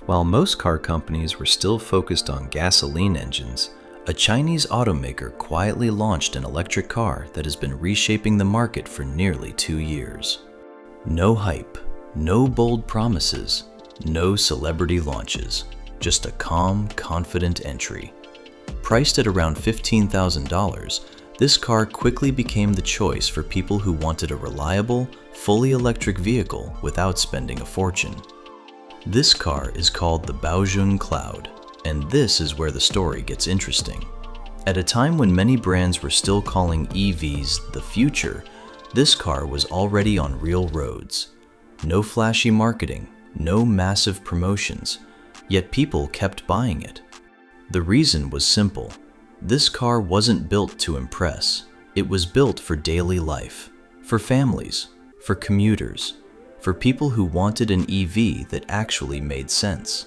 While most car companies were still focused on gasoline engines, a Chinese automaker quietly launched an electric car that has been reshaping the market for nearly 2 years. No hype, no bold promises, no celebrity launches, just a calm, confident entry. Priced at around $15,000, this car quickly became the choice for people who wanted a reliable, fully electric vehicle without spending a fortune. This car is called the Baojun Cloud, and this is where the story gets interesting. At a time when many brands were still calling EVs the future, this car was already on real roads. No flashy marketing, no massive promotions, yet people kept buying it. The reason was simple. This car wasn't built to impress. It was built for daily life, for families, for commuters, for people who wanted an EV that actually made sense.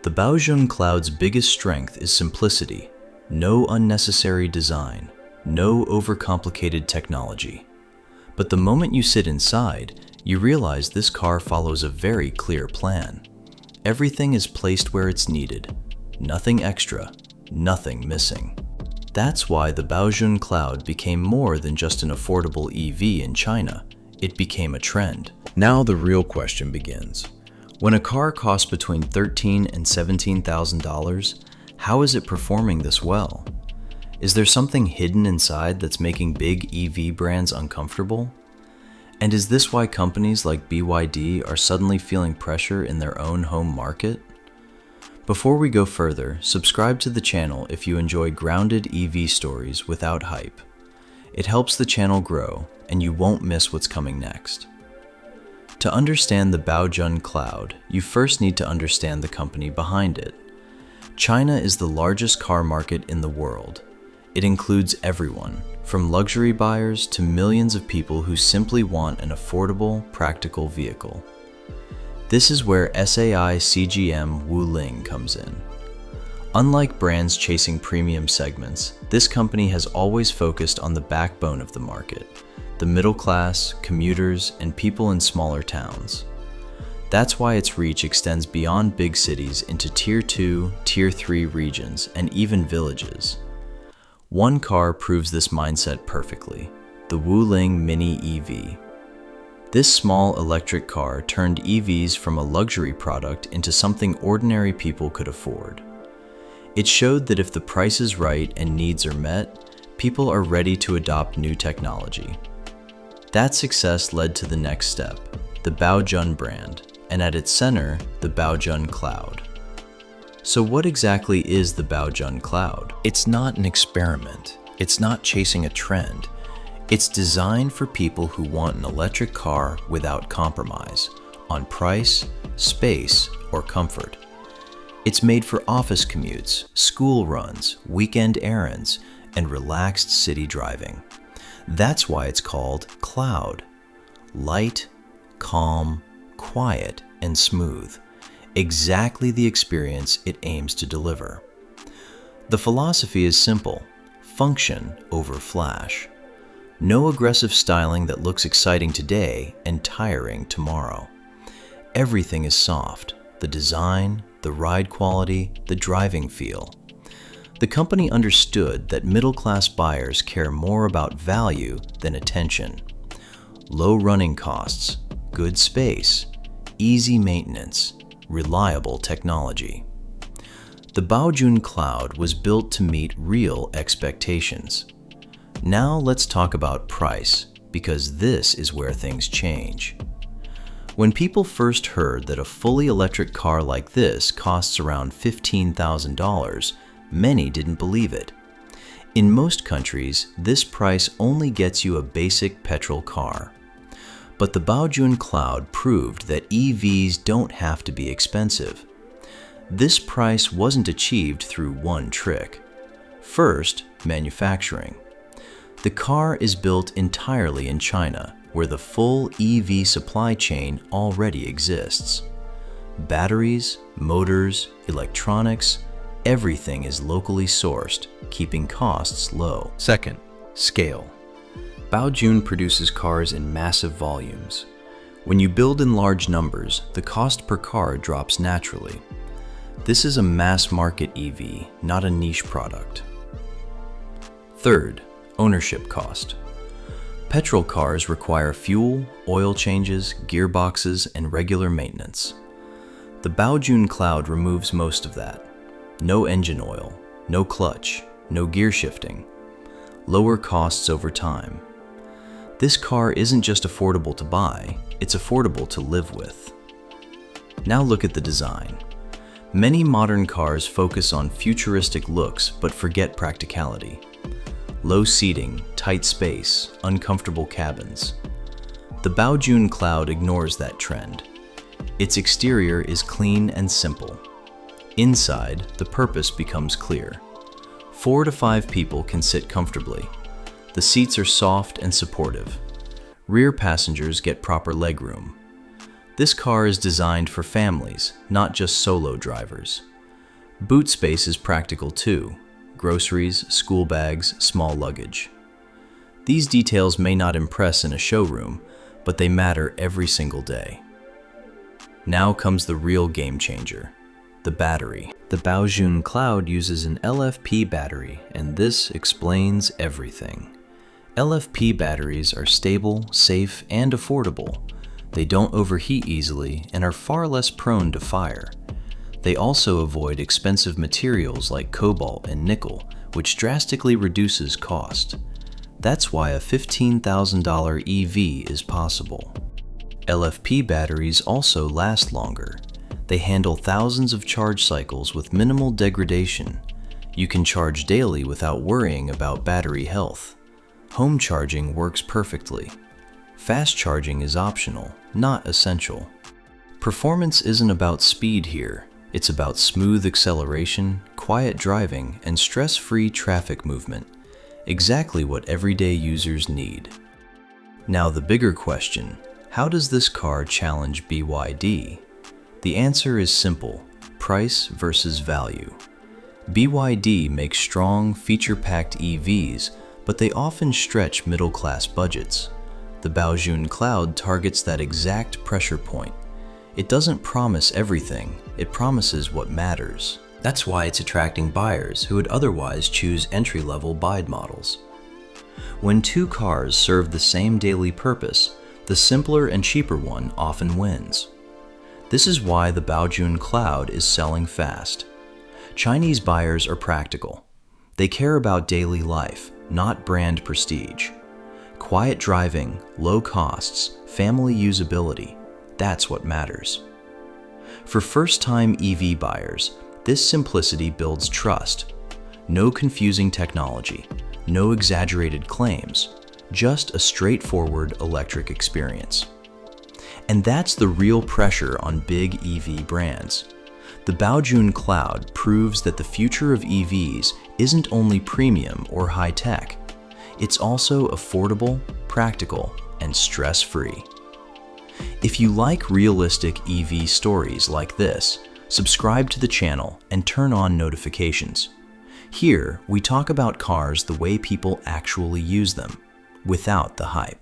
The Baojun Cloud's biggest strength is simplicity. No unnecessary design, no overcomplicated technology. But the moment you sit inside, you realize this car follows a very clear plan. Everything is placed where it's needed. Nothing extra, nothing missing. That's why the Baojun Cloud became more than just an affordable EV in China. It became a trend. Now the real question begins. When a car costs between $13,000 and $17,000, how is it performing this well? Is there something hidden inside that's making big EV brands uncomfortable? And is this why companies like BYD are suddenly feeling pressure in their own home market? Before we go further, subscribe to the channel if you enjoy grounded EV stories without hype. It helps the channel grow, and you won't miss what's coming next. To understand the Baojun Cloud, you first need to understand the company behind it. China is the largest car market in the world. It includes everyone, from luxury buyers to millions of people who simply want an affordable, practical vehicle. This is where SAI CGM Wuling comes in. Unlike brands chasing premium segments, this company has always focused on the backbone of the market, the middle class, commuters, and people in smaller towns. That's why its reach extends beyond big cities into Tier 2, Tier 3 regions, and even villages. One car proves this mindset perfectly, the Wuling Mini EV. This small electric car turned EVs from a luxury product into something ordinary people could afford. It showed that if the price is right and needs are met, people are ready to adopt new technology. That success led to the next step, the Baojun brand, and at its center, the Baojun Cloud. So what exactly is the Baojun Cloud? It's not an experiment. It's not chasing a trend. It's designed for people who want an electric car without compromise on price, space, or comfort. It's made for office commutes, school runs, weekend errands, and relaxed city driving. That's why it's called Cloud. Light, calm, quiet, and smooth. Exactly the experience it aims to deliver. The philosophy is simple: function over flash. No aggressive styling that looks exciting today and tiring tomorrow. Everything is soft: the design, the ride quality, the driving feel. The company understood that middle-class buyers care more about value than attention. Low running costs, good space, easy maintenance, reliable technology. The Baojun Cloud was built to meet real expectations. Now let's talk about price, because this is where things change. When people first heard that a fully electric car like this costs around $15,000, many didn't believe it. In most countries, this price only gets you a basic petrol car. But the Baojun Cloud proved that EVs don't have to be expensive. This price wasn't achieved through one trick. First, manufacturing. The car is built entirely in China, where the full EV supply chain already exists. Batteries, motors, electronics, everything is locally sourced, keeping costs low. Second, scale. Baojun produces cars in massive volumes. When you build in large numbers, the cost per car drops naturally. This is a mass-market EV, not a niche product. Third, ownership cost. Petrol cars require fuel, oil changes, gearboxes, and regular maintenance. The Baojun Cloud removes most of that. No engine oil, no clutch, no gear shifting. Lower costs over time. This car isn't just affordable to buy, it's affordable to live with. Now look at the design. Many modern cars focus on futuristic looks but forget practicality. Low seating, tight space, uncomfortable cabins. The Baojun Cloud ignores that trend. Its exterior is clean and simple. Inside, the purpose becomes clear. 4 to 5 people can sit comfortably. The seats are soft and supportive. Rear passengers get proper legroom. This car is designed for families, not just solo drivers. Boot space is practical too. Groceries, school bags, small luggage. These details may not impress in a showroom, but they matter every single day. Now comes the real game changer, the battery. The Baojun Cloud uses an LFP battery, and this explains everything. LFP batteries are stable, safe, and affordable. They don't overheat easily and are far less prone to fire. They also avoid expensive materials like cobalt and nickel, which drastically reduces cost. That's why a $15,000 EV is possible. LFP batteries also last longer. They handle thousands of charge cycles with minimal degradation. You can charge daily without worrying about battery health. Home charging works perfectly. Fast charging is optional, not essential. Performance isn't about speed here. It's about smooth acceleration, quiet driving, and stress-free traffic movement. Exactly what everyday users need. Now the bigger question, how does this car challenge BYD? The answer is simple, price versus value. BYD makes strong, feature-packed EVs, but they often stretch middle-class budgets. The Baojun Cloud targets that exact pressure point. It doesn't promise everything, it promises what matters. That's why it's attracting buyers who would otherwise choose entry-level BYD models. When two cars serve the same daily purpose, the simpler and cheaper one often wins. This is why the Baojun Cloud is selling fast. Chinese buyers are practical. They care about daily life, not brand prestige. Quiet driving, low costs, family usability. That's what matters. For first-time EV buyers, this simplicity builds trust. No confusing technology, no exaggerated claims, just a straightforward electric experience. And that's the real pressure on big EV brands. The Baojun Cloud proves that the future of EVs isn't only premium or high-tech. It's also affordable, practical, and stress-free. If you like realistic EV stories like this, subscribe to the channel and turn on notifications. Here, we talk about cars the way people actually use them, without the hype.